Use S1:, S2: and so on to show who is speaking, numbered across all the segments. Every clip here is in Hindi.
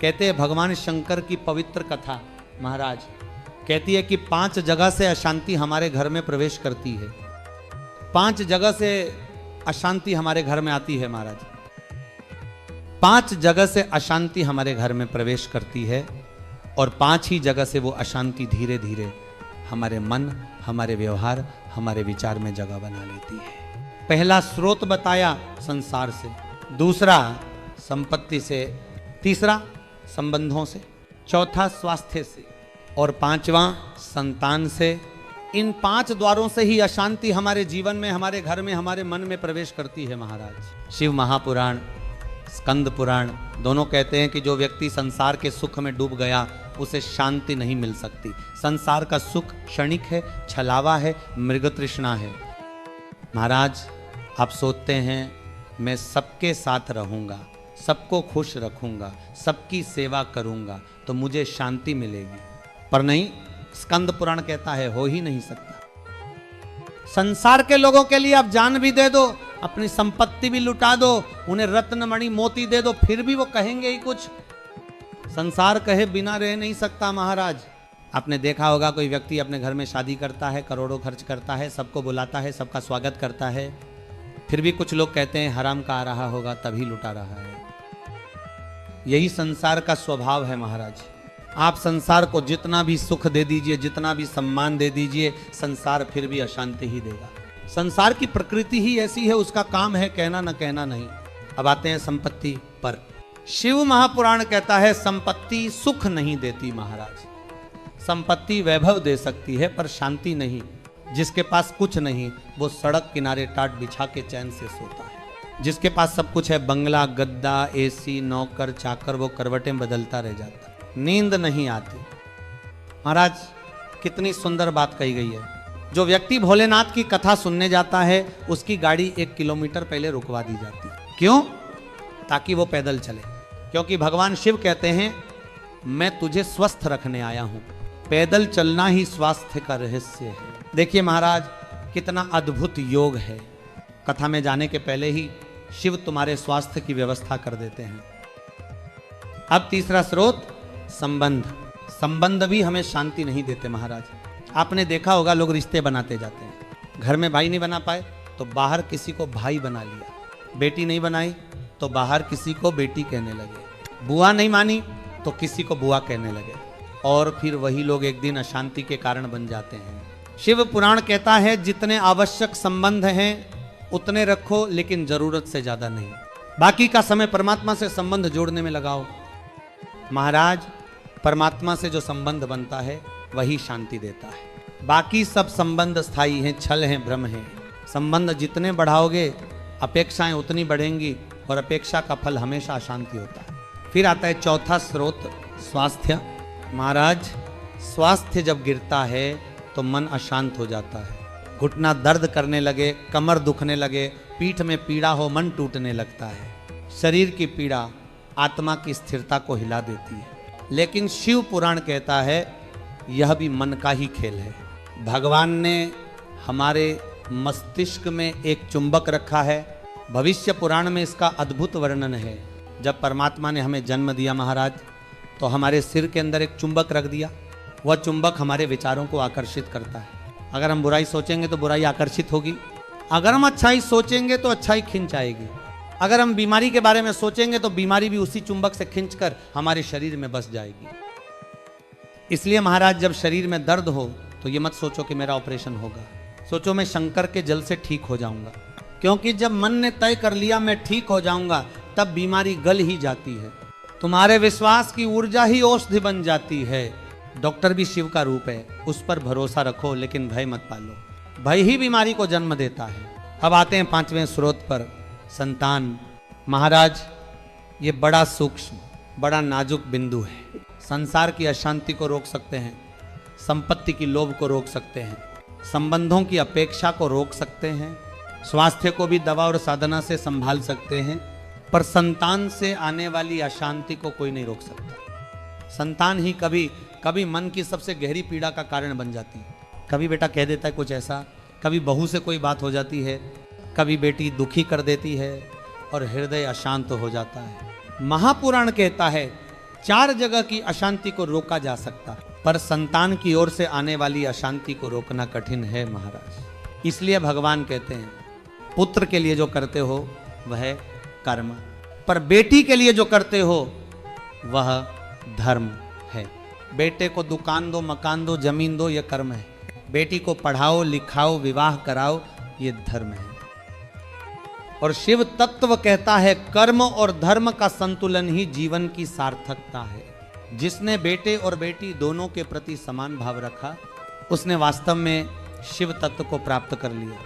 S1: कहते हैं भगवान शंकर की पवित्र कथा महाराज कहती है कि 5 जगह से अशांति हमारे घर में प्रवेश करती है। 5 जगह से अशांति हमारे घर में आती है महाराज। 5 जगह से अशांति हमारे घर में प्रवेश करती है और 5 ही जगह से वो अशांति धीरे धीरे हमारे मन, हमारे व्यवहार, हमारे विचार में जगह बना लेती है। पहला स्रोत बताया संसार से, दूसरा संपत्ति से, तीसरा संबंधों से, चौथा स्वास्थ्य से और 5वां संतान से। इन 5 द्वारों से ही अशांति हमारे जीवन में, हमारे घर में, हमारे मन में प्रवेश करती है महाराज। शिव महापुराण, स्कंद पुराण दोनों कहते हैं कि जो व्यक्ति संसार के सुख में डूब गया उसे शांति नहीं मिल सकती। संसार का सुख क्षणिक है, छलावा है, मृग तृष्णा है। महाराज आप सोचते हैं मैं सबके साथ रहूंगा, सबको खुश रखूंगा, सबकी सेवा करूंगा तो मुझे शांति मिलेगी, पर नहीं, स्कंद पुराण कहता है हो ही नहीं सकता। संसार के लोगों के लिए आप जान भी दे दो, अपनी संपत्ति भी लुटा दो, उन्हें रत्न मणि मोती दे दो, फिर भी वो कहेंगे ही कुछ। संसार कहे बिना रह नहीं सकता महाराज। आपने देखा होगा कोई व्यक्ति अपने घर में शादी करता है, करोड़ों खर्च करता है, सबको बुलाता है, सबका स्वागत करता है, फिर भी कुछ लोग कहते हैं हराम का आ रहा होगा तभी लुटा रहा है। यही संसार का स्वभाव है महाराज। आप संसार को जितना भी सुख दे दीजिए, जितना भी सम्मान दे दीजिए, संसार फिर भी अशांति ही देगा। संसार की प्रकृति ही ऐसी है, उसका काम है कहना न कहना नहीं। अब आते हैं संपत्ति पर। शिव महापुराण कहता है संपत्ति सुख नहीं देती महाराज। संपत्ति वैभव दे सकती है पर शांति नहीं। जिसके पास कुछ नहीं वो सड़क किनारे टाट बिछा के चैन से सोता है। जिसके पास सब कुछ है, बंगला, गद्दा, एसी, नौकर, चाकर, वो करवटें बदलता रह जाता, नींद नहीं आती। महाराज कितनी सुंदर बात कही गई है। जो व्यक्ति भोलेनाथ की कथा सुनने जाता है उसकी गाड़ी 1 किलोमीटर पहले रुकवा दी जाती है। क्यों? ताकि वो पैदल चले। क्योंकि भगवान शिव कहते हैं मैं तुझे स्वस्थ रखने आया हूं, पैदल चलना ही स्वास्थ्य का रहस्य है। देखिए महाराज कितना अद्भुत योग है। कथा में जाने के पहले ही शिव तुम्हारे स्वास्थ्य की व्यवस्था कर देते हैं। अब तीसरा स्रोत संबंध। संबंध भी हमें शांति नहीं देते महाराज। आपने देखा होगा लोग रिश्ते बनाते जाते हैं, घर में भाई नहीं बना पाए तो बाहर किसी को भाई बना लिया, बेटी नहीं बनाई तो बाहर किसी को बेटी कहने लगे, बुआ नहीं मानी तो किसी को बुआ कहने लगे, और फिर वही लोग एक दिन अशांति के कारण बन जाते हैं। शिव पुराण कहता है जितने आवश्यक संबंध हैं उतने रखो, लेकिन जरूरत से ज्यादा नहीं। बाकी का समय परमात्मा से संबंध जोड़ने में लगाओ। महाराज परमात्मा से जो संबंध बनता है वही शांति देता है। बाकी सब संबंध स्थायी हैं, छल हैं, भ्रम हैं। संबंध जितने बढ़ाओगे अपेक्षाएं उतनी बढ़ेंगी और अपेक्षा का फल हमेशा अशांति होता है। फिर आता है चौथा स्रोत स्वास्थ्य। महाराज स्वास्थ्य जब गिरता है तो मन अशांत हो जाता है। घुटना दर्द करने लगे, कमर दुखने लगे, पीठ में पीड़ा हो, मन टूटने लगता है। शरीर की पीड़ा आत्मा की स्थिरता को हिला देती है। लेकिन शिव पुराण कहता है यह भी मन का ही खेल है। भगवान ने हमारे मस्तिष्क में एक चुंबक रखा है। भविष्य पुराण में इसका अद्भुत वर्णन है। जब परमात्मा ने हमें जन्म दिया महाराज तो हमारे सिर के अंदर एक चुंबक रख दिया। वह चुंबक हमारे विचारों को आकर्षित करता है। अगर हम बुराई सोचेंगे तो बुराई आकर्षित होगी, अगर हम अच्छाई सोचेंगे तो अच्छाई खिंच आएगी, अगर हम बीमारी के बारे में सोचेंगे तो बीमारी भी उसी चुंबक से खिंचकर हमारे शरीर में बस जाएगी। इसलिए महाराज जब शरीर में दर्द हो तो ये मत सोचो कि मेरा ऑपरेशन होगा, सोचो मैं शंकर के जल से ठीक हो जाऊंगा। क्योंकि जब मन ने तय कर लिया मैं ठीक हो जाऊंगा तब बीमारी गल ही जाती है। तुम्हारे विश्वास की ऊर्जा ही औषधि बन जाती है। डॉक्टर भी शिव का रूप है, उस पर भरोसा रखो, लेकिन भय मत पालो। भय ही बीमारी को जन्म देता है। अब आते हैं 5वें स्रोत पर, संतान। महाराज ये बड़ा सूक्ष्म, बड़ा नाजुक बिंदु है। संसार की अशांति को रोक सकते हैं, संपत्ति की लोभ को रोक सकते हैं, संबंधों की अपेक्षा को रोक सकते हैं, स्वास्थ्य को भी दवा और साधना से संभाल सकते हैं, पर संतान से आने वाली अशांति को कोई नहीं रोक सकता। संतान ही कभी कभी मन की सबसे गहरी पीड़ा का कारण बन जाती है। कभी बेटा कह देता है कुछ ऐसा, कभी बहू से कोई बात हो जाती है, कभी बेटी दुखी कर देती है और हृदय अशांत हो जाता है। महापुराण कहता है 4 जगह की अशांति को रोका जा सकता, पर संतान की ओर से आने वाली अशांति को रोकना कठिन है महाराज। इसलिए भगवान कहते हैं पुत्र के लिए जो करते हो वह कर्म, पर बेटी के लिए जो करते हो वह धर्म है। बेटे को दुकान दो, मकान दो, जमीन दो, यह कर्म है। बेटी को पढ़ाओ, लिखाओ, विवाह कराओ, ये धर्म है। और शिव तत्व कहता है कर्म और धर्म का संतुलन ही जीवन की सार्थकता है। जिसने बेटे और बेटी दोनों के प्रति समान भाव रखा, उसने वास्तव में शिव तत्व को प्राप्त कर लिया।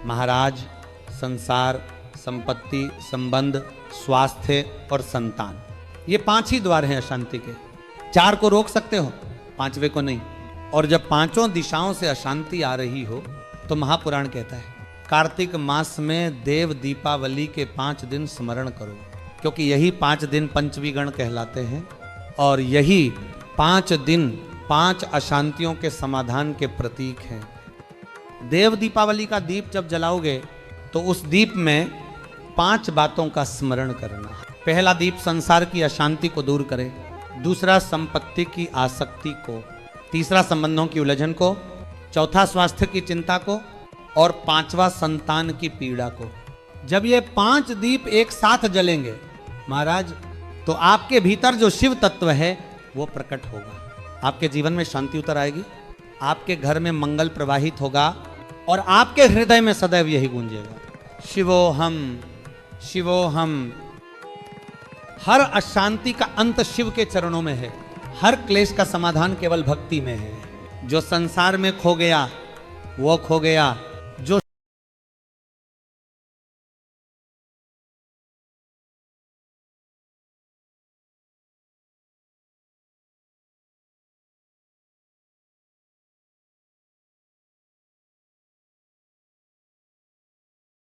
S1: महाराज, संसार, संपत्ति, संबंध, स्वास्थ्य और संतान, ये 5 ही द्वार हैं अशांति के। 4 को रोक सकते हो, 5वें को नहीं। और जब 5 दिशाओं से अशांति आ रही हो तो महापुराण कहता है कार्तिक मास में देव दीपावली के 5 दिन स्मरण करो, क्योंकि यही 5 दिन पंचवी गण कहलाते हैं और यही 5 दिन 5 अशांतियों के समाधान के प्रतीक हैं। देव दीपावली का दीप जब जलाओगे तो उस दीप में 5 बातों का स्मरण करना। पहला दीप संसार की अशांति को दूर करे, दूसरा संपत्ति की आसक्ति को, तीसरा संबंधों की उलझन को, चौथा स्वास्थ्य की चिंता को और 5वां संतान की पीड़ा को। जब ये 5 दीप एक साथ जलेंगे महाराज, तो आपके भीतर जो शिव तत्व है वो प्रकट होगा। आपके जीवन में शांति उतर आएगी, आपके घर में मंगल प्रवाहित होगा और आपके हृदय में सदैव यही गूंजेगा, शिवोहम शिवोहम। हर अशांति का अंत शिव के चरणों में है, हर क्लेश का समाधान केवल भक्ति में है। जो संसार में खो गया वो खो गया,